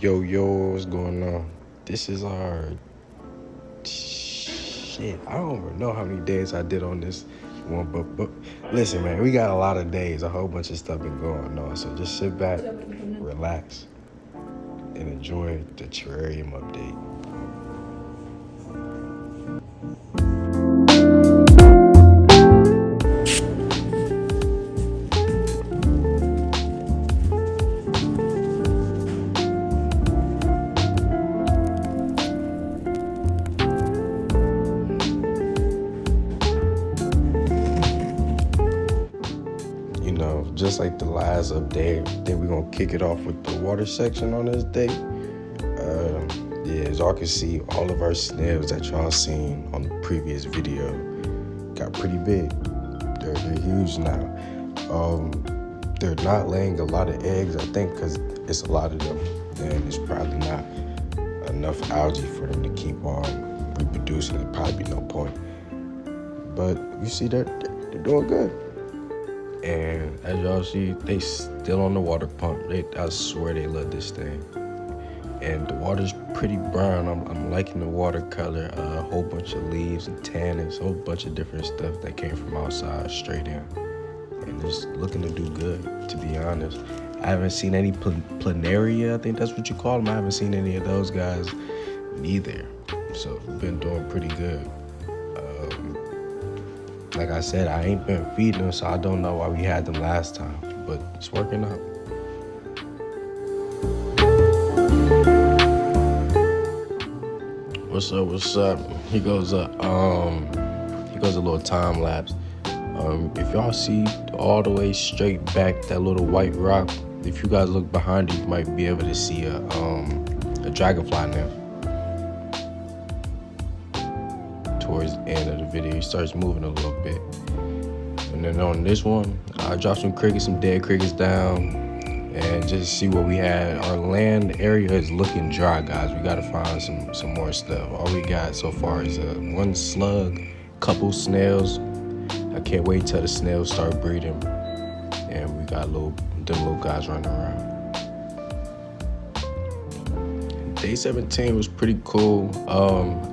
Yo, what's going on? This is our shit. I don't even know how many days I did on this one, but listen, man, we got a lot of days. A whole bunch of stuff been going on. So just sit back, relax, and enjoy the terrarium update. Just like the last update, I think we're gonna kick it off with the water section on this day. As y'all can see, all of our snails that y'all seen on the previous video got pretty big. They're huge now. They're not laying a lot of eggs, I think, because it's a lot of them, and it's probably not enough algae for them to keep on reproducing. There'd probably be no point. But you see, they're doing good. And as y'all see, they still on the water pump. I swear they love this thing. And the water's pretty brown. I'm liking the water color. A whole bunch of leaves and tannins, a whole bunch of different stuff that came from outside straight in. And it's looking to do good, to be honest. I haven't seen any planaria, I think that's what you call them. I haven't seen any of those guys neither. So been doing pretty good. Like I said, I ain't been feeding them, so I don't know why we had them last time, but it's working out. What's up? He goes a little time lapse. If y'all see all the way straight back that little white rock, if you guys look behind you might be able to see a dragonfly now. Towards the end of the video, he starts moving a little bit. And then on this one, I dropped some dead crickets down, and just see what we had. Our land area is looking dry, guys. We gotta find some more stuff. All we got so far is one slug, couple snails. I can't wait till the snails start breeding, and we got them little guys running around. Day 17 was pretty cool.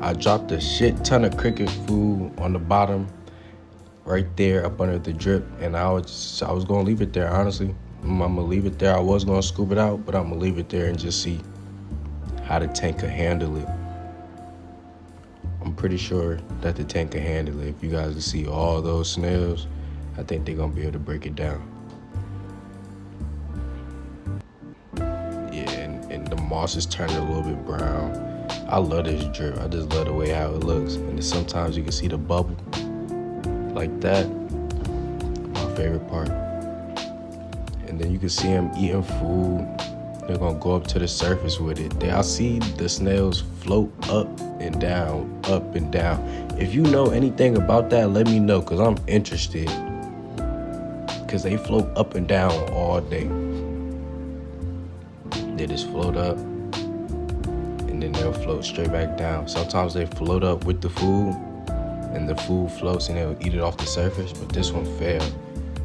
I dropped a shit ton of cricket food on the bottom, right there up under the drip, and I was gonna leave it there. Honestly, I'm gonna leave it there. I was gonna scoop it out, but I'm gonna leave it there and just see how the tank can handle it. I'm pretty sure that the tank can handle it. If you guys can see all those snails, I think they're gonna be able to break it down. And the moss is turning a little bit brown. I love this drip. I just love the way how it looks. And then sometimes you can see the bubble like that. My favorite part. And then you can see them eating food. They're gonna go up to the surface with it. I see the snails float up and down, up and down. If you know anything about that, let me know, because I'm interested. Because they float up and down all day. They just float up, and then they'll float straight back down. Sometimes they float up with the food, and the food floats and they'll eat it off the surface, but this one failed.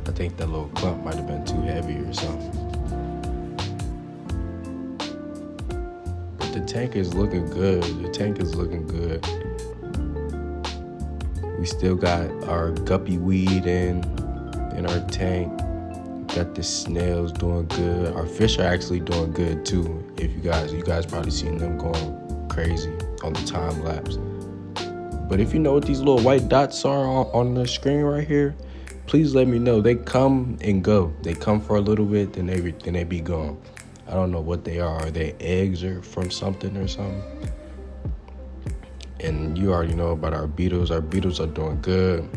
I think that little clump might have been too heavy or something. But the tank is looking good. We still got our guppy weed in our tank. Got the snails doing good. Our fish are actually doing good too. If you guys probably seen them going crazy on the time lapse. But if you know what these little white dots are on the screen right here, please let me know. They come and go. They come for a little bit, then they be gone. I don't know what they are. Are they eggs or from something or something? And you already know about our beetles. Our beetles are doing good.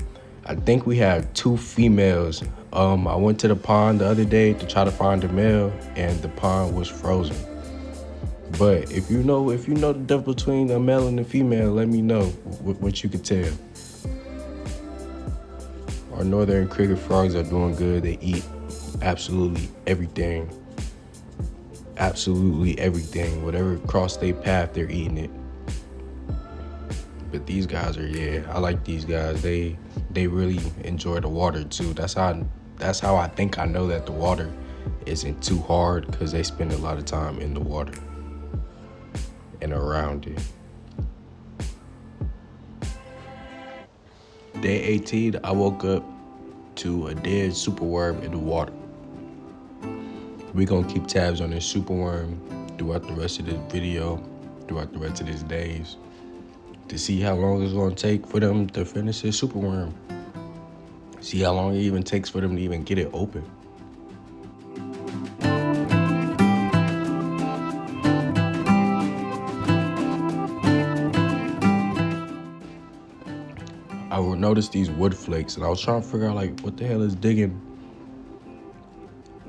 I think we have 2 females. I went to the pond the other day to try to find a male, and the pond was frozen. But if you know the difference between a male and a female, let me know what you could tell. Our northern cricket frogs are doing good. They eat absolutely everything. Absolutely everything. Whatever crossed their path, they're eating it. But these guys I like these guys. They really enjoy the water too. That's how I think I know that the water isn't too hard, because they spend a lot of time in the water. and around it. Day 18, I woke up to a dead superworm in the water. We're gonna keep tabs on this superworm throughout the rest of this video, throughout the rest of these days, to see how long it's gonna take for them to finish this superworm. See how long it even takes for them to even get it open. I would notice these wood flakes, and I was trying to figure out like what the hell is digging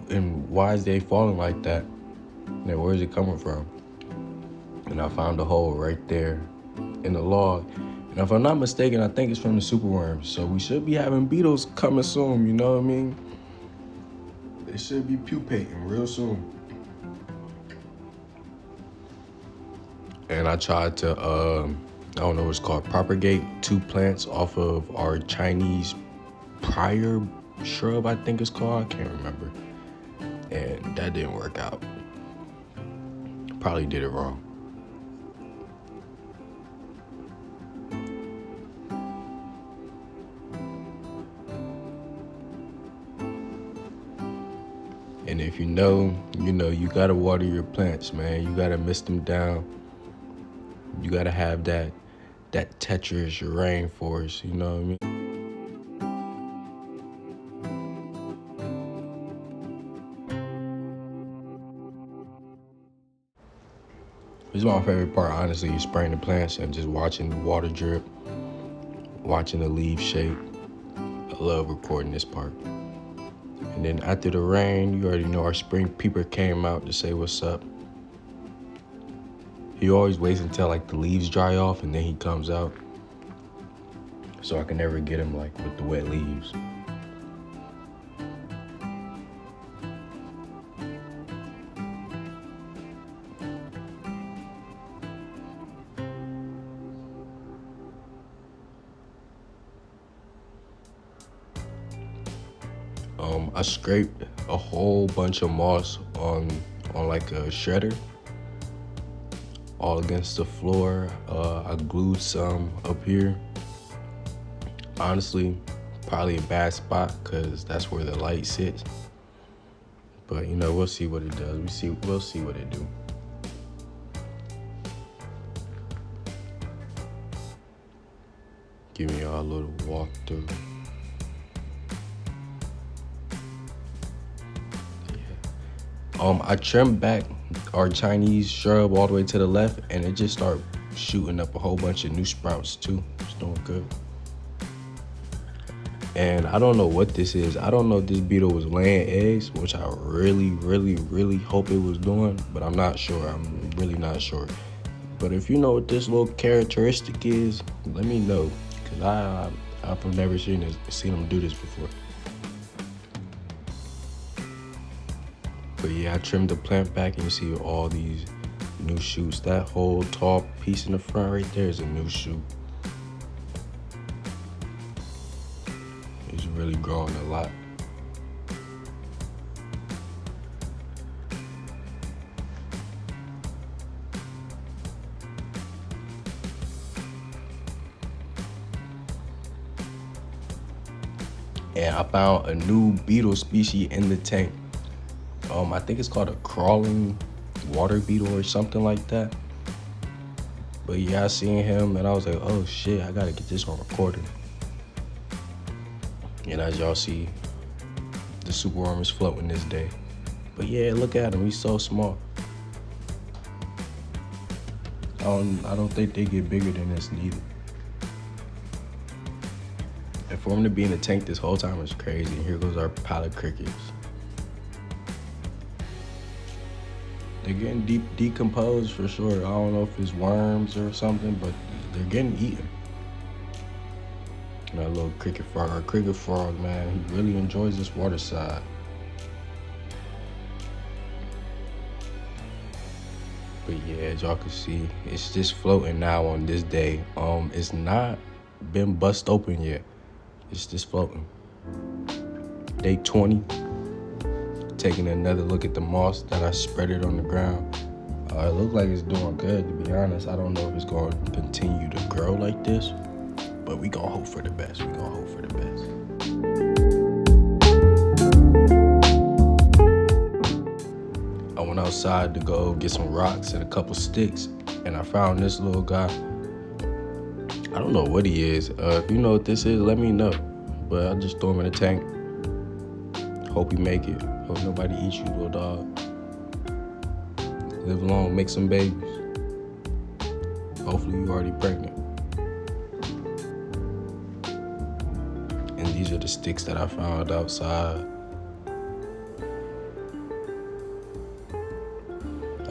and why is they falling like that? And where is it coming from? And I found a hole right there in the log. And if I'm not mistaken, I think it's from the superworms. So we should be having beetles coming soon, you know what I mean? They should be pupating real soon. And I tried to, I don't know what it's called, propagate 2 plants off of our Chinese prior shrub, I think it's called. I can't remember. And that didn't work out. Probably did it wrong. And if you know, you gotta water your plants, man. You gotta mist them down. You gotta have that Tetris rainforest, you know what I mean? This is my favorite part, honestly, is spraying the plants and just watching the water drip, watching the leaves shake. I love recording this part. And then after the rain, you already know our spring peeper came out to say what's up. He always waits until like the leaves dry off and then he comes out. So I can never get him like with the wet leaves. I scraped a whole bunch of moss on like a shredder all against the floor. I glued some up here. Honestly, probably a bad spot because that's where the light sits. But we'll see what it does. We'll see what it do. Give me a little walk through. I trimmed back our Chinese shrub all the way to the left, and it just started shooting up a whole bunch of new sprouts too. It's doing good. And I don't know what this is. I don't know if this beetle was laying eggs, which I really, really, really hope it was doing, but I'm not sure. I'm really not sure. But if you know what this little characteristic is, let me know, because I've never seen them do this before. But yeah, I trimmed the plant back and you see all these new shoots. That whole tall piece in the front right there is a new shoot. It's really growing a lot. And I found a new beetle species in the tank. I think it's called a crawling water beetle or something like that. But yeah, I seen him and I was like, oh shit, I gotta get this on recording. And as y'all see, the superworm is floating this day. But yeah, look at him, he's so small. I don't think they get bigger than this neither. And for him to be in the tank this whole time is crazy. Here goes our pile of crickets. They're getting decomposed for sure. I don't know if it's worms or something, but they're getting eaten. And that little cricket frog, man, he really enjoys this water side. But yeah, as y'all can see, it's just floating now on this day. It's not been bust open yet. It's just floating. Day 20. Taking another look at the moss that I spread it on the ground. It looks like it's doing good, to be honest. I don't know if it's going to continue to grow like this, but we gonna hope for the best. We gonna hope for the best. I went outside to go get some rocks and a couple sticks, and I found this little guy. I don't know what he is. If you know what this is, let me know. But I just threw him in a tank. Hope you make it. Hope nobody eats you, little dog. Live long, make some babies. Hopefully you already pregnant. And these are the sticks that I found outside.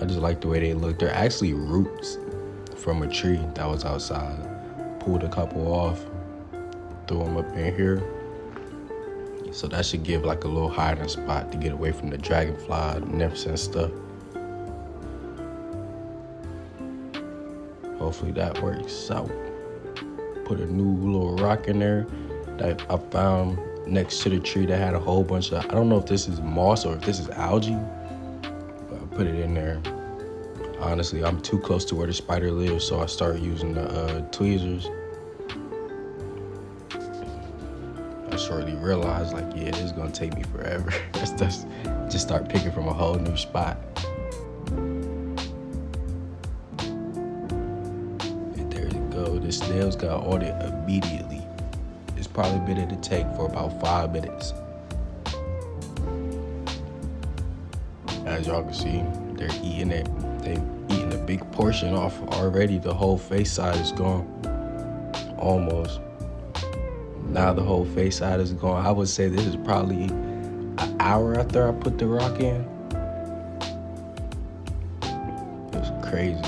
I just like the way they look. They're actually roots from a tree that was outside. Pulled a couple off, threw them up in here. So that should give like a little hiding spot to get away from the dragonfly, nymphs and stuff. Hopefully that works out. Put a new little rock in there that I found next to the tree that had a whole bunch of, I don't know if this is moss or if this is algae, but I put it in there. Honestly, I'm too close to where the spider lives, so I started using the tweezers. I shortly realized, like, yeah, this is gonna take me forever. Just start picking from a whole new spot. And there you go. The snails got on it immediately. It's probably been in the tank for about 5 minutes. As y'all can see, they're eating it. They've eaten a big portion off already. The whole face side is gone. Almost. Now the whole face side is gone. I would say this is probably an hour after I put the rock in. It was crazy.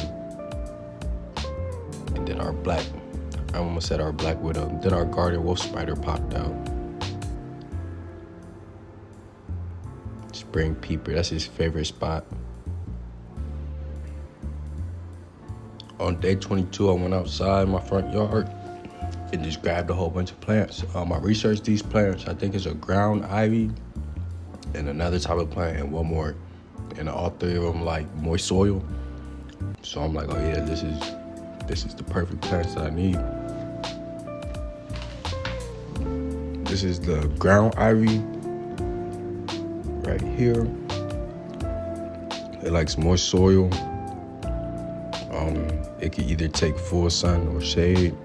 And then our black widow. Then our garden wolf spider popped out. Spring peeper, that's his favorite spot. On day 22, I went outside my front yard and just grabbed a whole bunch of plants. I researched these plants. I think it's a ground ivy and another type of plant and one more. And all three of them like moist soil. So I'm like, oh yeah, this is the perfect plants that I need. This is the ground ivy right here. It likes moist soil. It can either take full sun or shade.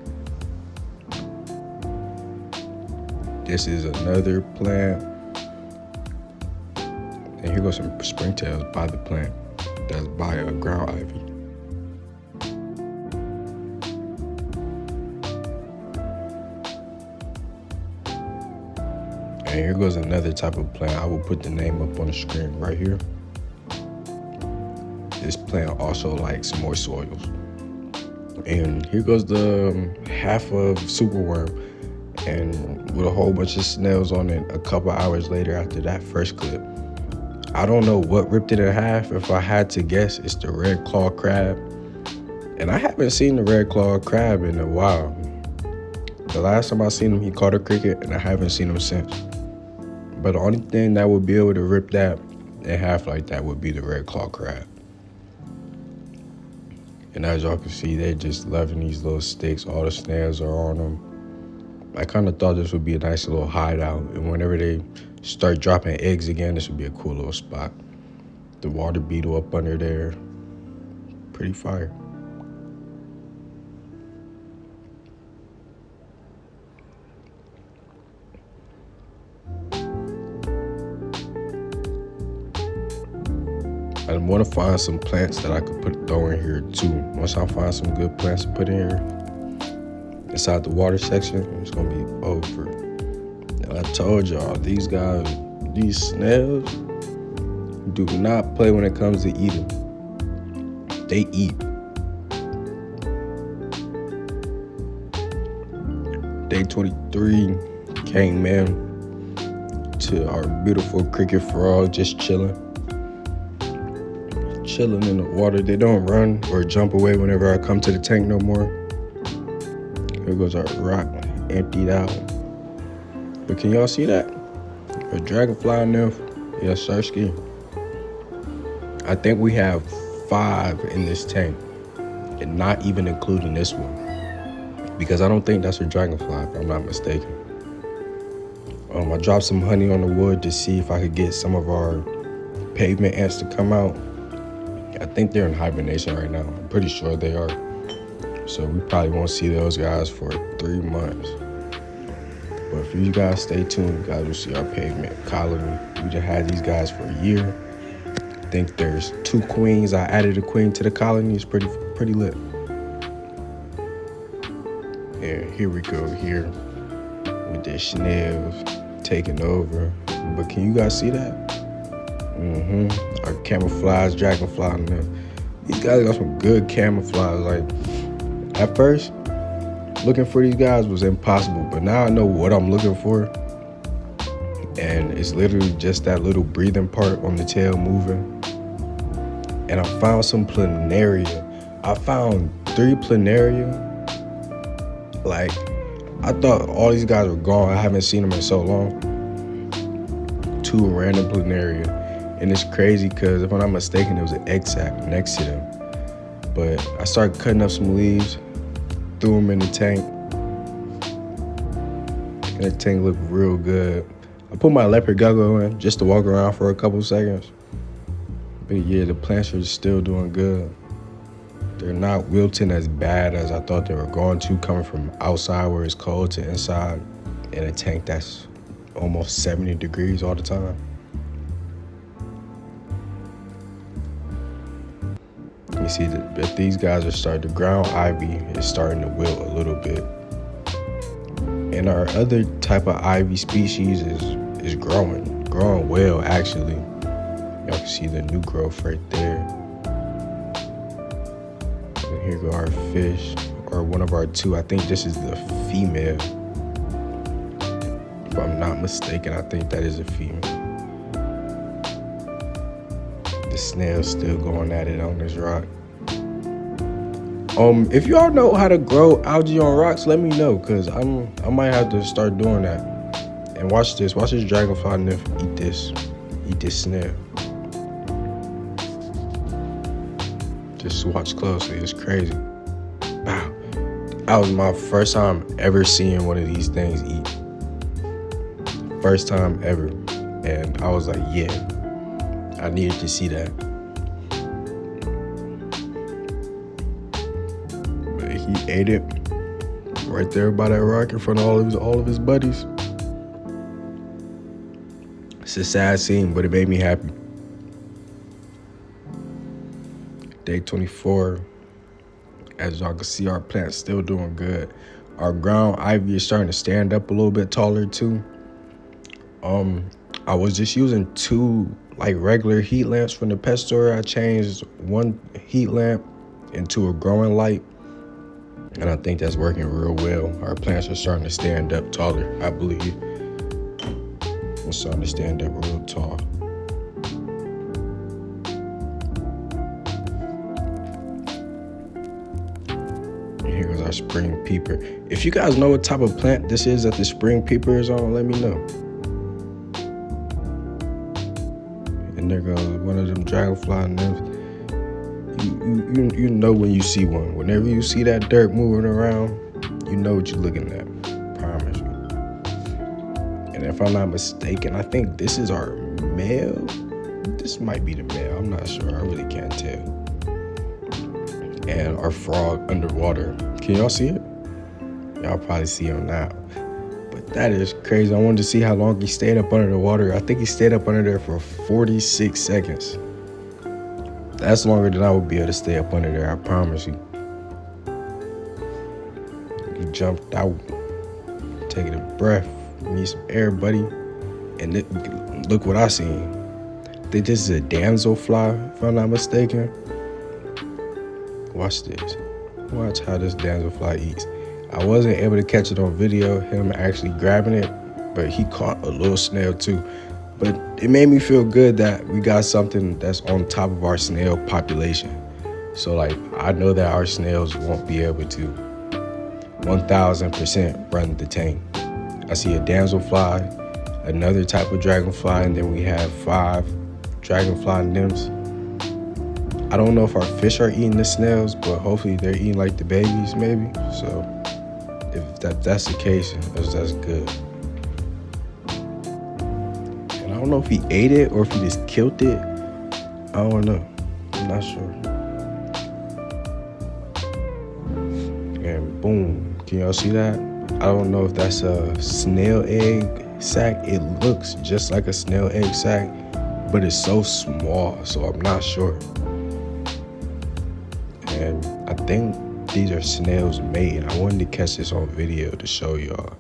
This is another plant. And here goes some springtails by the plant. That's by a ground ivy. And here goes another type of plant. I will put the name up on the screen right here. This plant also likes moist soils. And here goes the half of superworm, and with a whole bunch of snails on it a couple hours later after that first clip. I don't know what ripped it in half. If I had to guess, it's the red claw crab. And I haven't seen the red claw crab in a while. The last time I seen him, he caught a cricket, and I haven't seen him since. But the only thing that would be able to rip that in half like that would be the red claw crab. And as y'all can see, they're just loving these little sticks. All the snails are on them. I kind of thought this would be a nice little hideout. And whenever they start dropping eggs again, this would be a cool little spot. The water beetle up under there. Pretty fire. I want to find some plants that I could throw in here too. Once I find some good plants to put in here, inside the water section, it's gonna be over. And I told y'all, these snails do not play when it comes to eating. They eat. Day 23 came in to our beautiful cricket frog just chilling in the water. They don't run or jump away whenever I come to the tank no more. Here goes our rock, emptied out. But can y'all see that? A dragonfly nymph. Yes, Sirski. I think we have 5 in this tank, and not even including this one, because I don't think that's a dragonfly, if I'm not mistaken. I dropped some honey on the wood to see if I could get some of our pavement ants to come out. I think they're in hibernation right now. I'm pretty sure they are. So we probably won't see those guys for 3 months. But if you guys stay tuned, you guys will see our pavement colony. We just had these guys for a year. I think there's 2 queens. I added a queen to the colony. It's pretty lit. And here we go here with the snails taking over. But can you guys see that? Our camouflage dragonfly in there. These guys got some good camouflage. Like, at first, looking for these guys was impossible, but now I know what I'm looking for. And it's literally just that little breathing part on the tail moving. And I found some planaria. I found 3 planaria. Like, I thought all these guys were gone. I haven't seen them in so long. 2 random planaria. And it's crazy because if I'm not mistaken, there was an egg sac next to them. But I started cutting up some leaves, threw them in the tank. And the tank looked real good. I put my leopard gecko in just to walk around for a couple seconds. But yeah, the plants are still doing good. They're not wilting as bad as I thought they were going to, coming from outside where it's cold to inside in a tank that's almost 70 degrees all the time. You see that these guys are starting, the ground ivy is starting to wilt a little bit. And our other type of ivy species is growing well, actually. Y'all can see the new growth right there. And here go our fish, or one of our 2. I think this is the female. If I'm not mistaken, I think that is a female. The snail's still going at it on this rock. If y'all know how to grow algae on rocks, let me know, cause I might have to start doing that. And watch this dragonfly nymph eat this snail. Just watch closely, it's crazy. Wow, that was my first time ever seeing one of these things eat. First time ever, and I was like, yeah, I needed to see that. He ate it right there by that rock in front of all of his buddies. It's a sad scene, but it made me happy. Day 24. As y'all can see, our plant's still doing good. Our ground ivy is starting to stand up a little bit taller too. I was just using 2 like regular heat lamps from the pet store. I changed 1 heat lamp into a growing light. And I think that's working real well. Our plants are starting to stand up taller, I believe. They're starting to stand up real tall. And here goes our spring peeper. If you guys know what type of plant this is that the spring peeper is on, let me know. And there goes one of them dragonfly nymphs. You know when you see one. Whenever you see that dirt moving around, you know what you're looking at. Promise you. And if I'm not mistaken, I think this is our male. This might be the male. I'm not sure. I really can't tell. And our frog underwater. Can y'all see it? Y'all probably see him now. But that is crazy. I wanted to see how long he stayed up under the water. I think he stayed up under there for 46 seconds. That's longer than I would be able to stay up under there, I promise you. He jumped out, taking a breath, need some air, buddy. And look what I seen. I think this is a damselfly, if I'm not mistaken. Watch this. Watch how this damselfly eats. I wasn't able to catch it on video, him actually grabbing it, but he caught a little snail too. But it made me feel good that we got something that's on top of our snail population. So like, I know that our snails won't be able to 1000% run the tank. I see a damselfly, another type of dragonfly, and then we have 5 dragonfly nymphs. I don't know if our fish are eating the snails, but hopefully they're eating like the babies, maybe. So if that's the case, that's good. And I don't know if he ate it or if he just killed it. I don't know. I'm not sure. And boom, can y'all see that? I don't know if that's a snail egg sac. It looks just like a snail egg sac, but it's so small, so I'm not sure. And I think these are snails mating. I wanted to catch this on video to show y'all,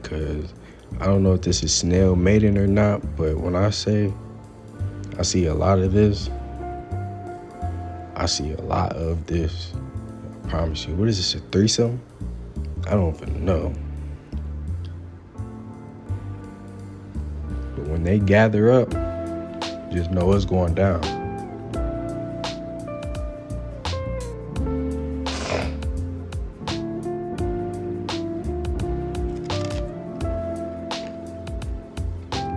cause I don't know if this is snail mating or not, but when I say I see a lot of this, I see a lot of this. I promise you. What is this, a threesome? I don't even know. But when they gather up, just know what's going down.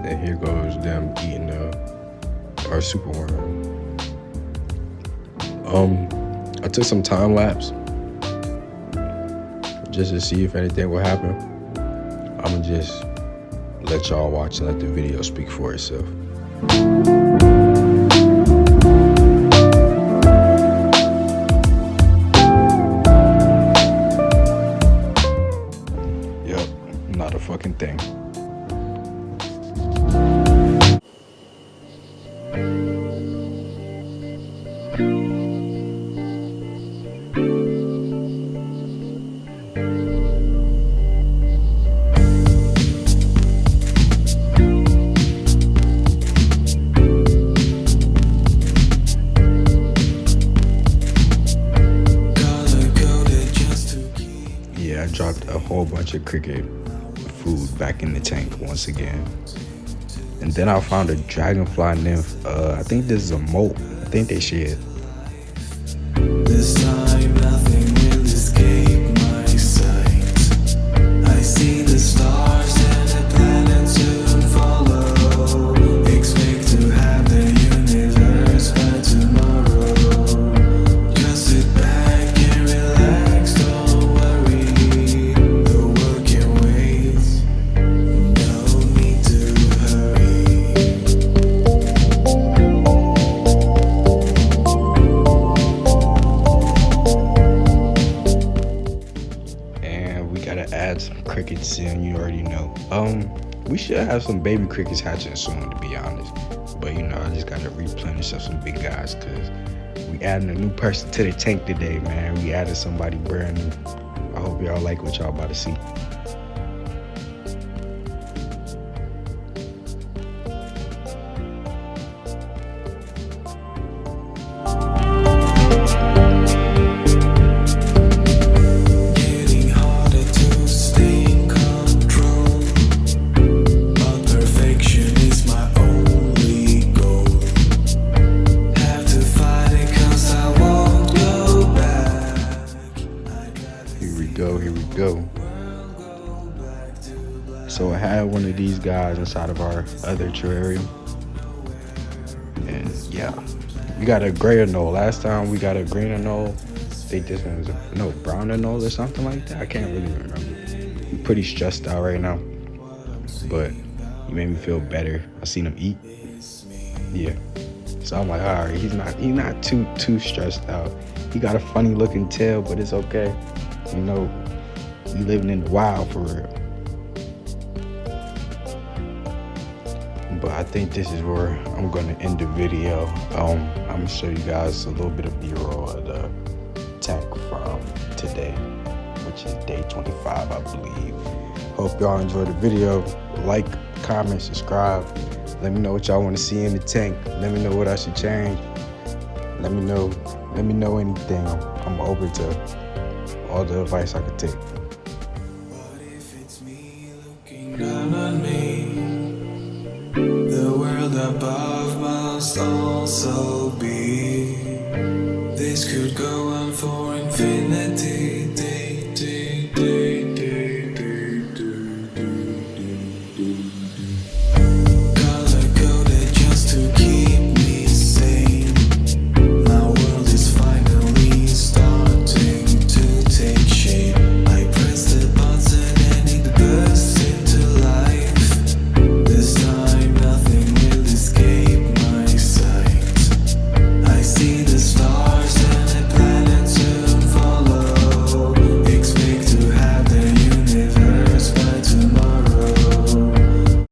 And here goes them eating our superworm. I took some time lapse just to see if anything will happen. I'ma just let y'all watch and let the video speak for itself. Yep, not a fucking thing. I dropped a whole bunch of cricket food back in the tank once again. And then I found a dragonfly nymph. I think this is a moat. I think they shed. This time nothing will escape my sight. I see the stars and the planets soon follow. Expect to have the universe by tomorrow. Just sit back and relax, don't worry. The world can wait. No need to hurry. And we gotta add some crickets in, you already know. We should have some baby crickets hatching soon, to be honest. But you know, I just gotta replenish up some big guys, cause we adding a new person to the tank today, man. We added somebody brand new. I hope y'all like what y'all about to see. Getting harder to stay in control, but perfection is my only goal. Have to fight it 'cause I won't go back. Here we go. So I had one of these guys inside of our other terrarium. And yeah, we got a gray anole. Last time we got a green anole. I think this one was brown anole or something like that. I can't really remember. I'm pretty stressed out right now, but he made me feel better. I seen him eat. Yeah. So I'm like, all right, he's not too stressed out. He got a funny looking tail, but it's okay. You know, you living in the wild for real. But I think this is where I'm gonna end the video. I'm gonna show you guys a little bit of B-roll of the tank from today, which is day 25, I believe. Hope y'all enjoyed the video. Like, comment, subscribe. Let me know what y'all want to see in the tank. Let me know what I should change. Let me know anything. I'm open to all the advice I could take. What if it's me looking down on me? The world above must also be. This could go on for infinity.